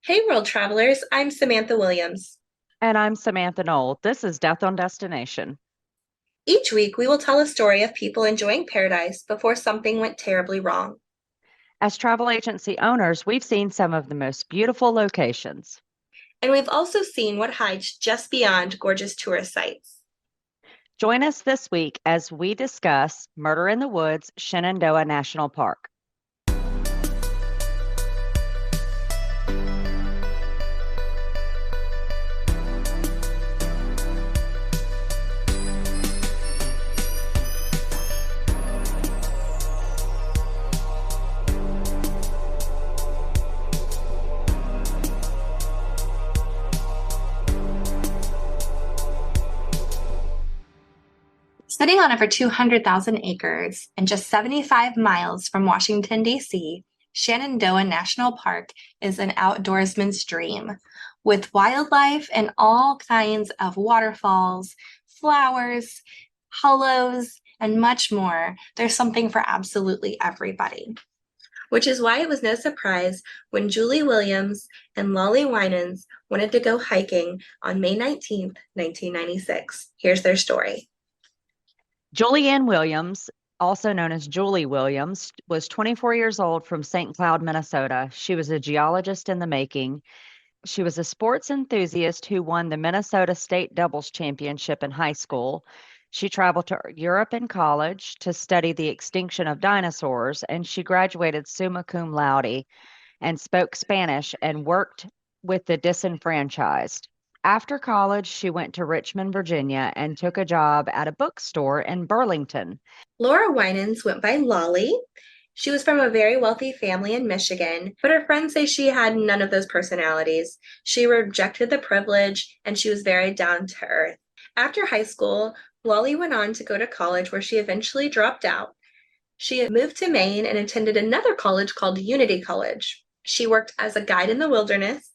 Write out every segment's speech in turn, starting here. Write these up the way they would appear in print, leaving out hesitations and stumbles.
Hey, world travelers, I'm Samantha Williams. And I'm Samantha Noll. This is Death on Destination. Each week, we will tell a story of people enjoying paradise before something went terribly wrong. As travel agency owners, we've seen some of the most beautiful locations. And we've also seen what hides just beyond gorgeous tourist sites. Join us this week as we discuss Murder in the Woods, Shenandoah National Park. Sitting on over 200,000 acres and just 75 miles from Washington, D.C., Shenandoah National Park is an outdoorsman's dream. With wildlife and all kinds of waterfalls, flowers, hollows, and much more, there's something for absolutely everybody. Which is why it was no surprise when Julie Williams and Lolly Winans wanted to go hiking on May 19th, 1996. Here's their story. Julianne Williams, also known as Julie Williams, was 24 years old from St. Cloud, Minnesota. She was a geologist in the making. She was a sports enthusiast who won the Minnesota State Doubles Championship in high school. She traveled to Europe in college to study the extinction of dinosaurs, and she graduated summa cum laude and spoke Spanish and worked with the disenfranchised. After college, she went to Richmond, Virginia, and took a job at a bookstore in Burlington. Laura Winans went by Lolly. She was from a very wealthy family in Michigan, but her friends say she had none of those personalities. She rejected the privilege and she was very down to earth. After high school, Lolly went on to go to college where she eventually dropped out. She moved to Maine and attended another college called Unity College. She worked as a guide in the wilderness,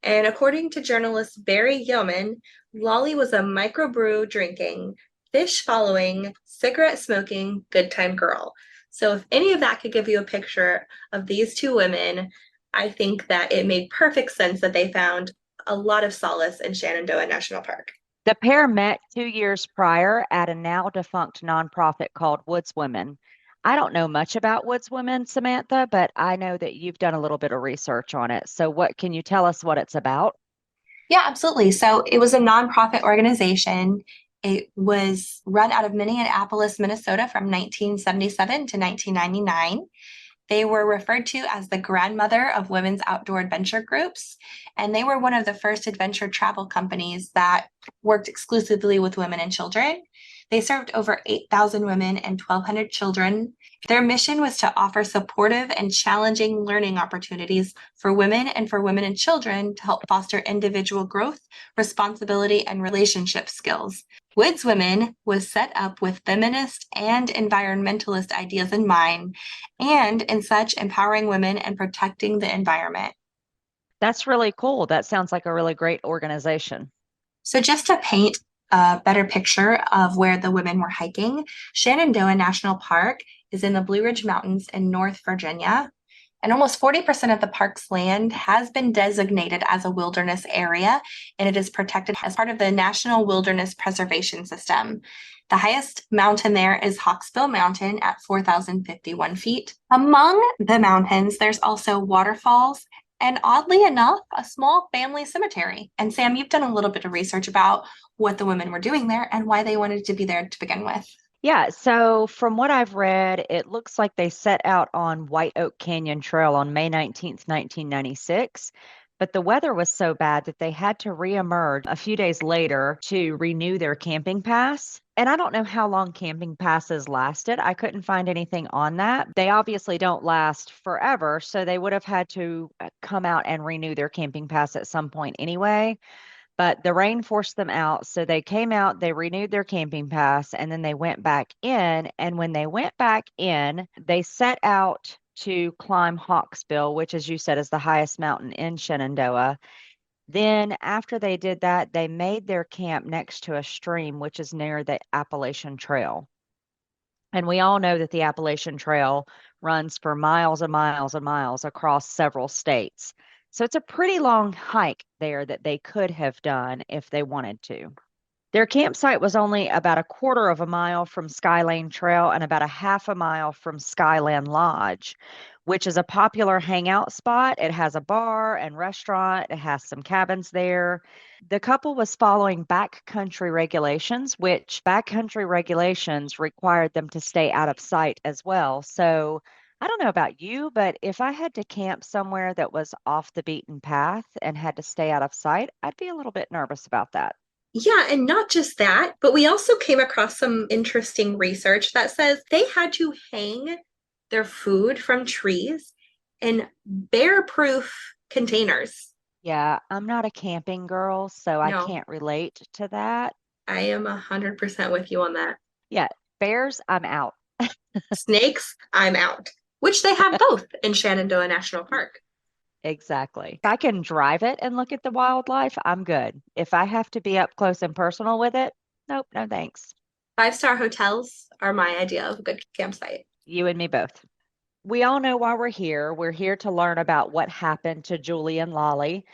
and according to journalist Barry Yeoman, Lolly was a microbrew drinking, fish following, cigarette smoking, good time girl. So, if any of that could give you a picture of these two women, I think that it made perfect sense that they found a lot of solace in Shenandoah National Park. The pair met 2 years prior at a now defunct nonprofit called Woods Women. I don't know much about Woods Women, Samantha, but I know that you've done a little bit of research on it. So, what can you tell us what it's about? Yeah, absolutely. So it was a nonprofit organization. It was run out of Minneapolis, Minnesota from 1977 to 1999. They were referred to as the grandmother of women's outdoor adventure groups, and they were one of the first adventure travel companies that worked exclusively with women and children. They served over 8,000 women and 1,200 children. Their mission was to offer supportive and challenging learning opportunities for women and for women and children to help foster individual growth, responsibility, and relationship skills. Woods Women was set up with feminist and environmentalist ideas in mind, and in such empowering women and protecting the environment. That's really cool. That sounds like a really great organization. So, just to paint a better picture of where the women were hiking, Shenandoah National Park is in the Blue Ridge Mountains in North Virginia. And almost 40% of the park's land has been designated as a wilderness area, and it is protected as part of the National Wilderness Preservation System. The highest mountain there is Hawksbill Mountain at 4,051 feet. Among the mountains, there's also waterfalls and, oddly enough, a small family cemetery. And Sam, you've done a little bit of research about what the women were doing there and why they wanted to be there to begin with. Yeah, so from what I've read, it looks like they set out on White Oak Canyon Trail on May 19th, 1996, but the weather was so bad that they had to reemerge a few days later to renew their camping pass. And I don't know how long camping passes lasted. I couldn't find anything on that. They obviously don't last forever, so they would have had to come out and renew their camping pass at some point anyway, but the rain forced them out. So they came out, they renewed their camping pass, and then they went back in. And when they went back in, they set out to climb Hawksbill, which, as you said, is the highest mountain in Shenandoah. Then, after they did that, they made their camp next to a stream, which is near the Appalachian Trail. And we all know that the Appalachian Trail runs for miles and miles and miles across several states. So it's a pretty long hike there that they could have done if they wanted to. Their campsite was only about a quarter of a mile from Skylane Trail and about a half a mile from Skyland Lodge, which is a popular hangout spot. It has a bar and restaurant, it has some cabins there. The couple was following backcountry regulations, which backcountry regulations required them to stay out of sight as well. So I don't know about you, but if I had to camp somewhere that was off the beaten path and had to stay out of sight, I'd be a little bit nervous about that. Yeah, and not just that, but we also came across some interesting research that says they had to hang their food from trees in bear-proof containers. Yeah, I'm not a camping girl, so I No, can't relate to that. I am 100% with you on that. Yeah, bears, I'm out. Snakes, I'm out, which they have both in Shenandoah National Park. Exactly. If I can drive it and look at the wildlife, I'm good. If I have to be up close and personal with it, nope, no thanks. Five-star hotels are my idea of a good campsite. You and me both. We all know why we're here. We're here to learn about what happened to Julie and Lolly.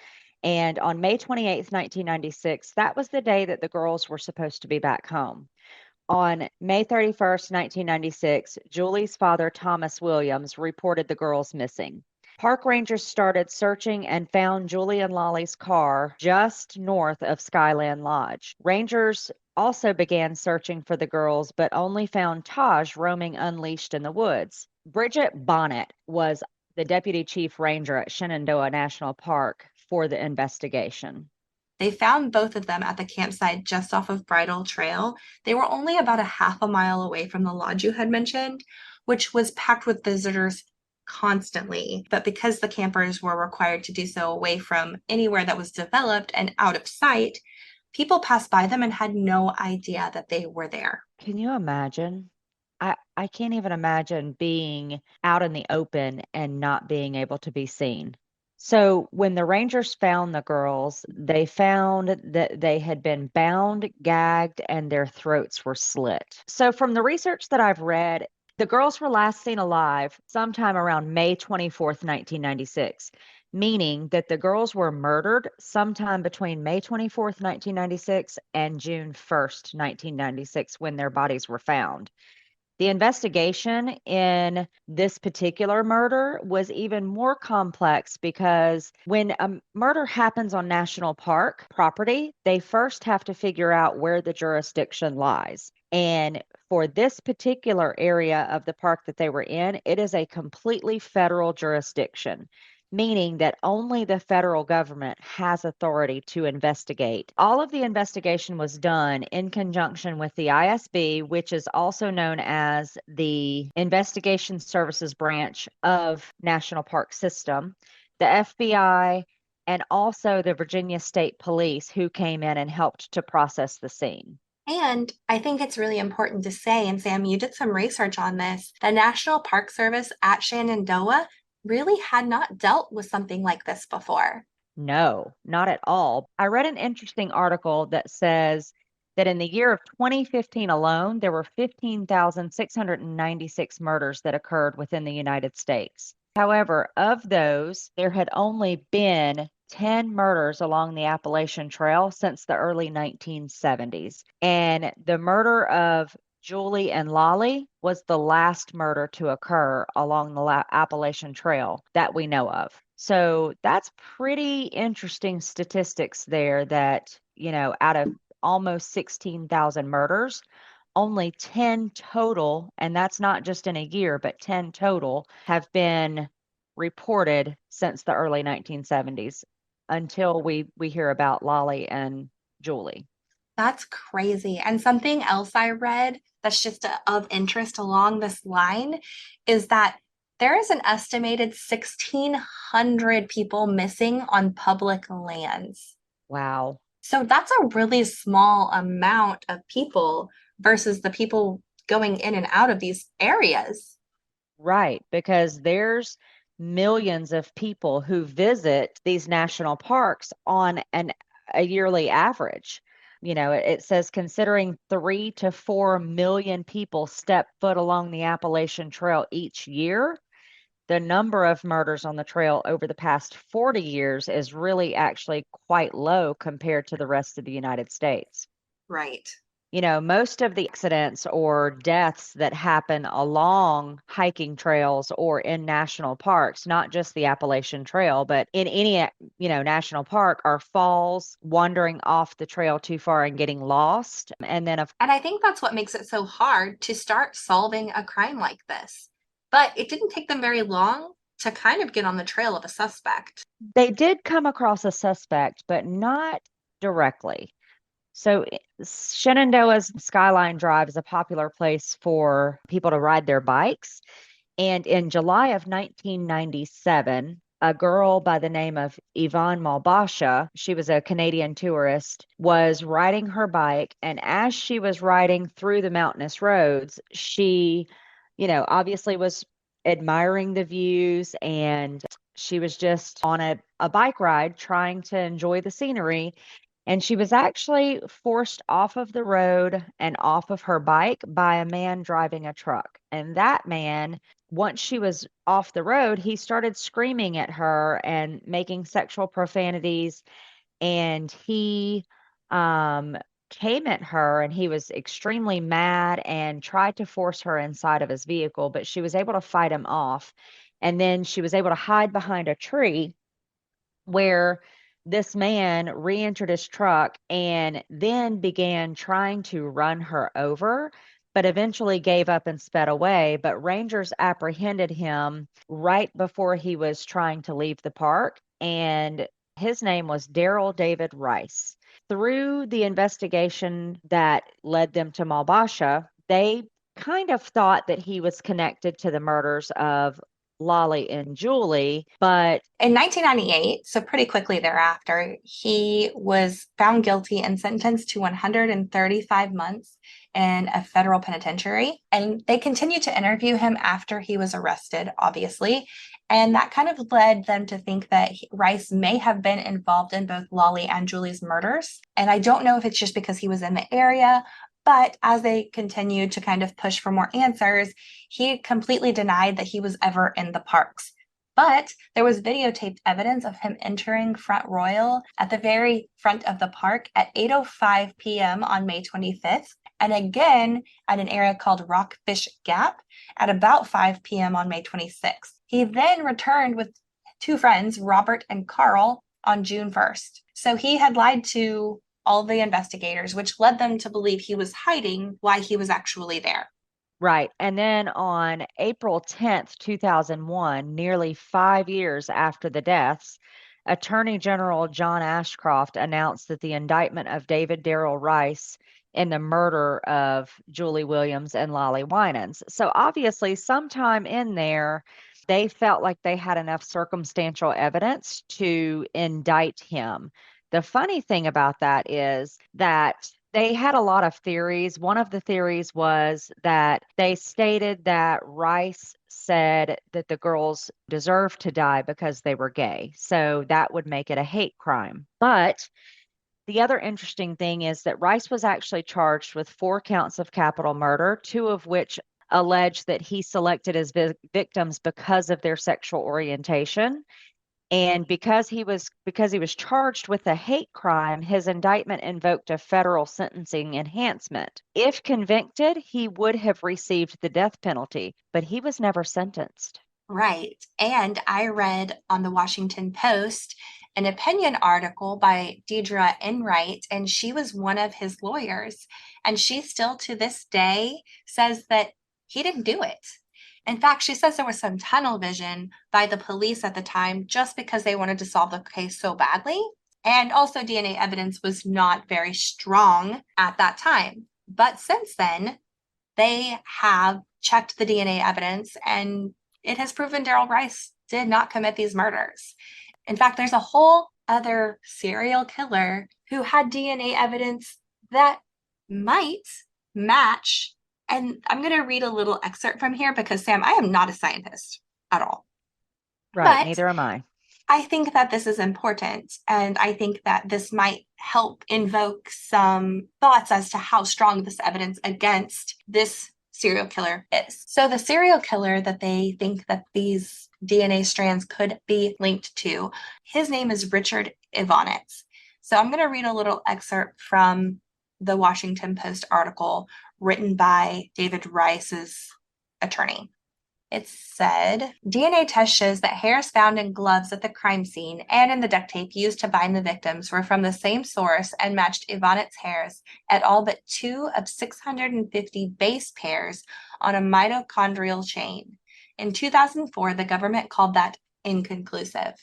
And on May 28th, 1996, that was the day that the girls were supposed to be back home. On May 31st, 1996, Julie's father, Thomas Williams, reported the girls missing. Park rangers started searching and found Julie and Lolly's car just north of Skyland Lodge. Rangers also began searching for the girls, but only found Taj roaming unleashed in the woods. Bridget Bonnet was the deputy chief ranger at Shenandoah National Park for the investigation. They found both of them at the campsite just off of Bridle Trail. They were only about a half a mile away from the lodge you had mentioned, which was packed with visitors constantly. But because the campers were required to do so away from anywhere that was developed and out of sight, people passed by them and had no idea that they were there. Can you imagine? I can't even imagine being out in the open and not being able to be seen. So when the Rangers found the girls, they found that they had been bound, gagged, and their throats were slit. So from the research that I've read, the girls were last seen alive sometime around May 24th, 1996, meaning that the girls were murdered sometime between May 24th, 1996 and June 1st, 1996, when their bodies were found. The investigation in this particular murder was even more complex because when a murder happens on national park property, they first have to figure out where the jurisdiction lies. And for this particular area of the park that they were in, it is a completely federal jurisdiction, meaning that only the federal government has authority to investigate. All of the investigation was done in conjunction with the ISB, which is also known as the Investigation Services Branch of National Park System, the FBI, and also the Virginia State Police, who came in and helped to process the scene. And I think it's really important to say, and Sam, you did some research on this, the National Park Service at Shenandoah really had not dealt with something like this before. No, not at all. I read an interesting article that says that in the year of 2015 alone, there were 15,696 murders that occurred within the United States. However, of those, there had only been 10 murders along the Appalachian Trail since the early 1970s. And the murder of Julie and Lolly was the last murder to occur along the Appalachian Trail that we know of. So that's pretty interesting statistics there that, out of almost 16,000 murders, only 10 total, and that's not just in a year, but 10 total have been reported since the early 1970s until we hear about Lolly and Julie. That's crazy. And something else I read that's just of interest along this line is that there is an estimated 1,600 people missing on public lands. Wow. So that's a really small amount of people versus the people going in and out of these areas. Right, because there's millions of people who visit these national parks on a yearly average. It says considering 3 to 4 million people step foot along the Appalachian Trail each year, the number of murders on the trail over the past 40 years is really actually quite low compared to the rest of the United States. Right. Most of the accidents or deaths that happen along hiking trails or in national parks, not just the Appalachian Trail, but in any, national park, are falls, wandering off the trail too far and getting lost. And then, And I think that's what makes it so hard to start solving a crime like this. But it didn't take them very long to kind of get on the trail of a suspect. they did come across a suspect, but not directly. So Shenandoah's Skyline Drive is a popular place for people to ride their bikes. And in July of 1997, a girl by the name of Yvonne Malbasha, she was a Canadian tourist, was riding her bike. And as she was riding through the mountainous roads, she, obviously was admiring the views, and she was just on a bike ride trying to enjoy the scenery. And she was actually forced off of the road and off of her bike by a man driving a truck. And that man, once she was off the road, he started screaming at her and making sexual profanities. And he came at her, and he was extremely mad and tried to force her inside of his vehicle, but she was able to fight him off. And then she was able to hide behind a tree where this man re-entered his truck and then began trying to run her over, but eventually gave up and sped away. But rangers apprehended him right before he was trying to leave the park, and his name was Daryl David Rice. Through the investigation that led them to Malbasha, they kind of thought that he was connected to the murders of Lolly and Julie, but In 1998, so pretty quickly thereafter, he was found guilty and sentenced to 135 months in a federal penitentiary. And they continued to interview him after he was arrested, obviously. And that kind of led them to think that Rice may have been involved in both Lolly and Julie's murders. And I don't know if it's just because he was in the area, but as they continued to kind of push for more answers, he completely denied that he was ever in the parks. But there was videotaped evidence of him entering Front Royal at the very front of the park at 8:05 p.m. on May 25th, and again at an area called Rockfish Gap at about 5 p.m. on May 26th. He then returned with two friends, Robert and Carl, on June 1st. So he had lied to all the investigators, which led them to believe he was hiding why he was actually there. right. And then on April 10th, 2001, nearly 5 years after the deaths, Attorney General John Ashcroft announced that the indictment of David Darrell Rice in the murder of Julie Williams and Lolly Winans. So obviously, sometime in there, they felt like they had enough circumstantial evidence to indict him. The funny thing about that is that they had a lot of theories. One of the theories was that they stated that Rice said that the girls deserved to die because they were gay. So that would make it a hate crime. But the other interesting thing is that Rice was actually charged with 4 counts of capital murder, two of which allege that he selected his victims because of their sexual orientation. And because he was charged with a hate crime, his indictment invoked a federal sentencing enhancement. If convicted, he would have received the death penalty, but he was never sentenced. Right. And I read on the Washington Post an opinion article by Deidre Enright, and she was one of his lawyers. And she still to this day says that he didn't do it. In fact, she says there was some tunnel vision by the police at the time just because they wanted to solve the case so badly. And also, DNA evidence was not very strong at that time. But since then, they have checked the DNA evidence, and it has proven Darrell Rice did not commit these murders. In fact, there's a whole other serial killer who had DNA evidence that might match. And I'm going to read a little excerpt from here because, Sam, I am not a scientist at all. Right, But neither am I. I think that this is important. And I think that this might help invoke some thoughts as to how strong this evidence against this serial killer is. So the serial killer that they think that these DNA strands could be linked to. His name is Richard Ivanitz. So I'm going to read a little excerpt from the Washington Post article written by David Rice's attorney. It said, DNA test shows that hairs found in gloves at the crime scene and in the duct tape used to bind the victims were from the same source and matched Ivanitz's hairs at all but 2 of 650 base pairs on a mitochondrial chain. In 2004, the government called that inconclusive.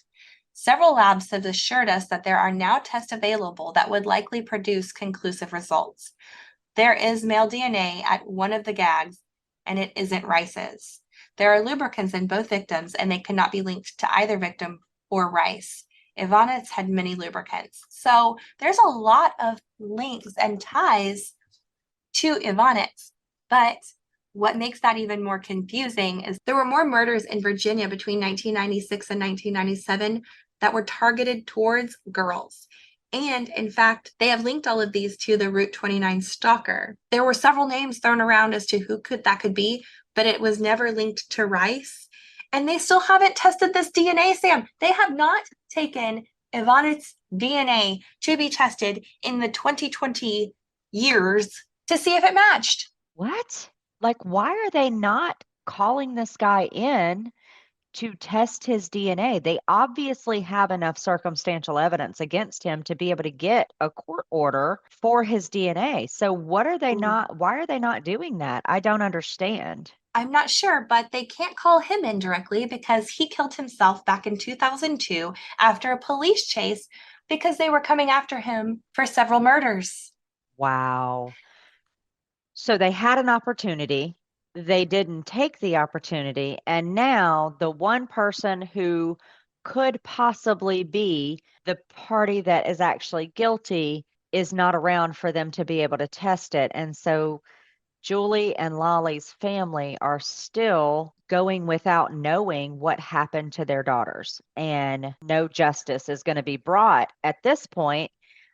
Several labs have assured us that there are now tests available that would likely produce conclusive results. There is male DNA at one of the gags, and it isn't Rice's. There are lubricants in both victims, and they cannot be linked to either victim or Rice. Ivanitz had many lubricants. So there's a lot of links and ties to Ivanitz. But what makes that even more confusing is there were more murders in Virginia between 1996 and 1997 that were targeted towards girls. And in fact, they have linked all of these to the Route 29 stalker. There were several names thrown around as to who that could be, but it was never linked to Rice. And they still haven't tested this DNA, Sam. They have not taken Ivanitz's DNA to be tested in the 2020 years to see if it matched. What? Like, why are they not calling this guy in to test his DNA? They obviously have enough circumstantial evidence against him to be able to get a court order for his DNA. So what are they not, why are they not doing that? I don't understand. I'm not sure, but they can't call him in directly because he killed himself back in 2002 after a police chase because they were coming after him for several murders. Wow. So they had an opportunity. They didn't take the opportunity. And now the one person who could possibly be the party that is actually guilty is not around for them to be able to test it. And so Julie and Lolly's family are still going without knowing what happened to their daughters, and no justice is going to be brought at this point.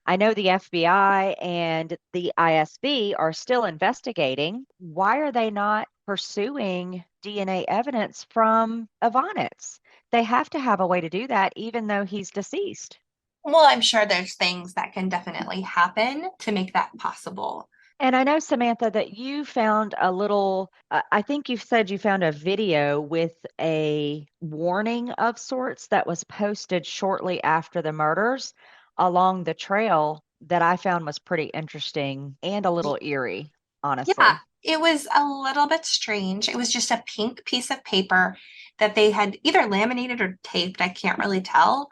I know the FBI and the ISB are still investigating. Why are they not pursuing DNA evidence from Ivanitz? They have to have a way to do that, even though he's deceased. Well, I'm sure there's things that can definitely happen to make that possible. And I know, Samantha, that you found a little, I think you said you found a video with a warning of sorts that was posted shortly after the murders along the trail that I found was pretty interesting and a little eerie, Yeah, honestly. it was a little bit strange. It was just a pink piece of paper that they had either laminated or taped. I can't really tell.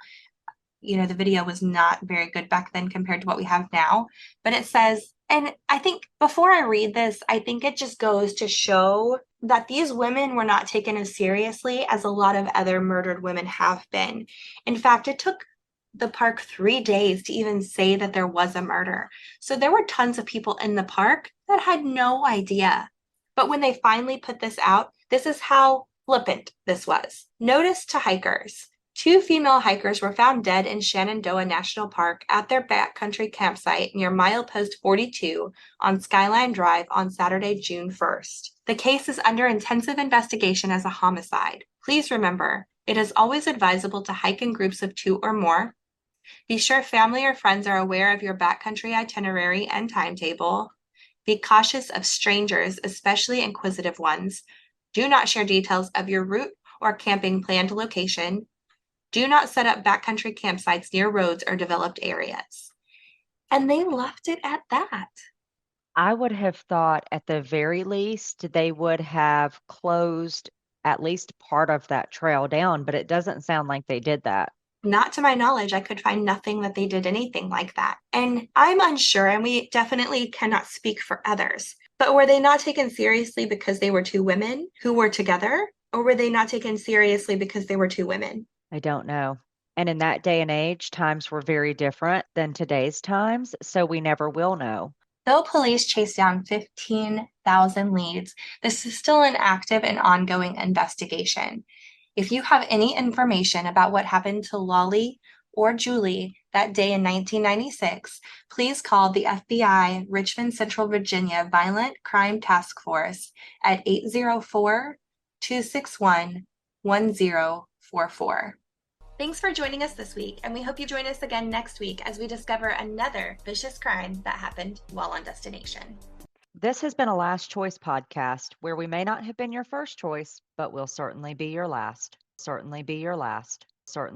The video was not very good back then compared to what we have now. But it says, and I think before I read this, I think it just goes to show that these women were not taken as seriously as a lot of other murdered women have been. In fact, it took the park 3 days to even say that there was a murder. So there were tons of people in the park that had no idea. But when they finally put this out, this is how flippant this was. Notice to hikers. 2 female hikers were found dead in Shenandoah National Park at their backcountry campsite near milepost 42 on Skyline Drive on Saturday, June 1st. The case is under intensive investigation as a homicide. Please remember, it is always advisable to hike in groups of 2 or more. Be sure family or friends are aware of your backcountry itinerary and timetable. Be cautious of strangers, especially inquisitive ones. Do not share details of your route or camping planned location. Do not set up backcountry campsites near roads or developed areas. And they left it at that. I would have thought at the very least they would have closed at least part of that trail down, but it doesn't sound like they did that. Not to my knowledge, I could find nothing that they did anything like that. And I'm unsure, and we definitely cannot speak for others. But were they not taken seriously because they were 2 women who were together? Or were they not taken seriously because they were 2 women? I don't know. And in that day and age, times were very different than today's times, so we never will know. Though police chased down 15,000 leads, this is still an active and ongoing investigation. If you have any information about what happened to Lolly or Julie that day in 1996, please call the FBI Richmond Central Virginia Violent Crime Task Force at 804-261-1234. 1044. Thanks for joining us this week, and we hope you join us again next week as we discover another vicious crime that happened while on destination. This has been a Last Choice podcast where we may not have been your first choice, but we'll certainly be your last. Certainly be your last. Certainly.